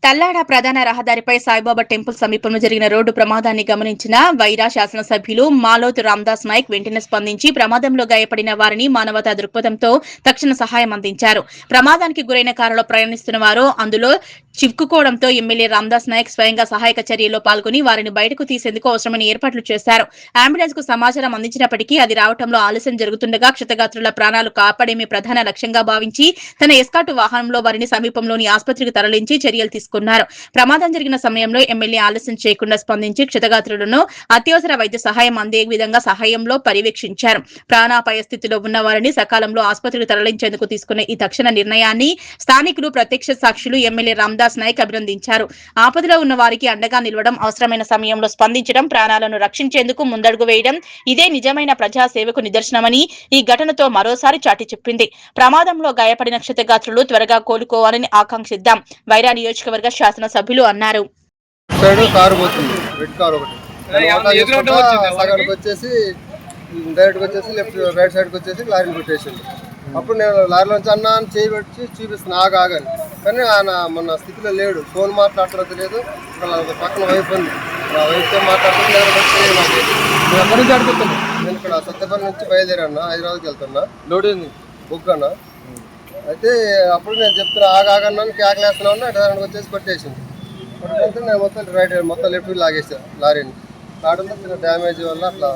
తల్లాడ ప్రధాన రహదారిపై సాయిబాబా టెంపుల్ సమీపంలో జరిగిన రోడ్డు ప్రమాదాన్ని గమనించిన వైరా శాసనసభ్యులు మాలోత్ రామ్దాస్ నాయక్ వెంటనే స్పందించి ప్రమాదంలో గాయపడిన వారిని మానవతా దృక్పథంతో తక్షణ సహాయం అందించారు. ప్రమాదానికి గురైన కారులో ప్రయాణిస్తున్న వారు అందులో చిక్కుకోవడంతో ఎమ్మెల్యే రామ్దాస్ నాయక్ స్వయంగా సహాయక చర్యల్లో పాల్గొని వారిని బయటకు తీసేందుకు అవసరమైన ఏర్పాట్లు చేశారు. అంబులెన్స్ కు సమాచారం అందించినప్పటికీ అది రావడంలో ఆలస్యం జరుగుతుండగా క్షతగాత్రుల ప్రాణాలు కాపాడమే ప్రధాన లక్ష్యంగా భావించి తన ఎస్కార్టు వాహనంలో వారిని సమీపంలోని ఆసుపత్రికి తరలించి చర్యలు తీసుకున్నారు. ప్రమాదం జరిగిన సమయంలో ఎమ్మెల్యే ఆలస్యం చేయకుండా స్పందించి క్షతగాత్రులను అత్యవసర వైద్య సహాయం అందే విధంగా సహాయంలో పర్యవేక్షించారు. ప్రాణాపాయ స్థితిలో ఉన్న వారిని సకాలంలో ఆసుపత్రికి తరలించేందుకు తీసుకున్న ఈ తక్షణ నిర్ణయాన్ని స్థానికులు, ప్రత్యక్ష సాక్షులు ఎమ్మెల్యే రామ్దాస్ నాయక్ అభినందించారు. ఆపదలో ఉన్న వారికి అండగా నిలవడం, అవసరమైన సమయంలో స్పందించడం, ప్రాణాలను రక్షించేందుకు ముందడుగు వేయడం ఇదే నిజమైన ప్రజాసేవకు నిదర్శనమని ఈ ఘటనతో మరోసారి చాటి చెప్పింది. ప్రమాదంలో గాయపడిన క్షతగాత్రులు త్వరగా కోలుకోవాలని ఆకాంక్షిద్దాం. వైరా నియోజకవర్గ శాసనసభ్యులు అన్నారు. అప్పుడు నేను లారీలోంచి అన్నా అని చేయబెట్టి చూపిస్తున్నా ఆగాని, కానీ ఆయన మన స్థితిలో లేడు. ఫోన్ మాట్లాడటం తెలియదు. పక్కన వైఫ్ ఉంది, వైఫ్తో మాట్లాడుతున్నారు. ఎక్కడి నుంచి అడుగుతున్నా? నేను ఇక్కడ సత్యపల్లి నుంచి బయలుదేరాను, హైదరాబాద్కి వెళ్తున్నా. లోడింగ్ బుక్ అన్నా. అయితే అప్పుడు నేను చెప్తున్నా ఆగాగన్నాను, కేకలేస్తున్నాను. అటు వచ్చేసి కొట్టేసింది. కొట్టుకుంటే నేను మొత్తం లెఫ్ట్ లాగేసాను లారీని. లాడంతో చిన్న డ్యామేజ్ వల్ల అట్లా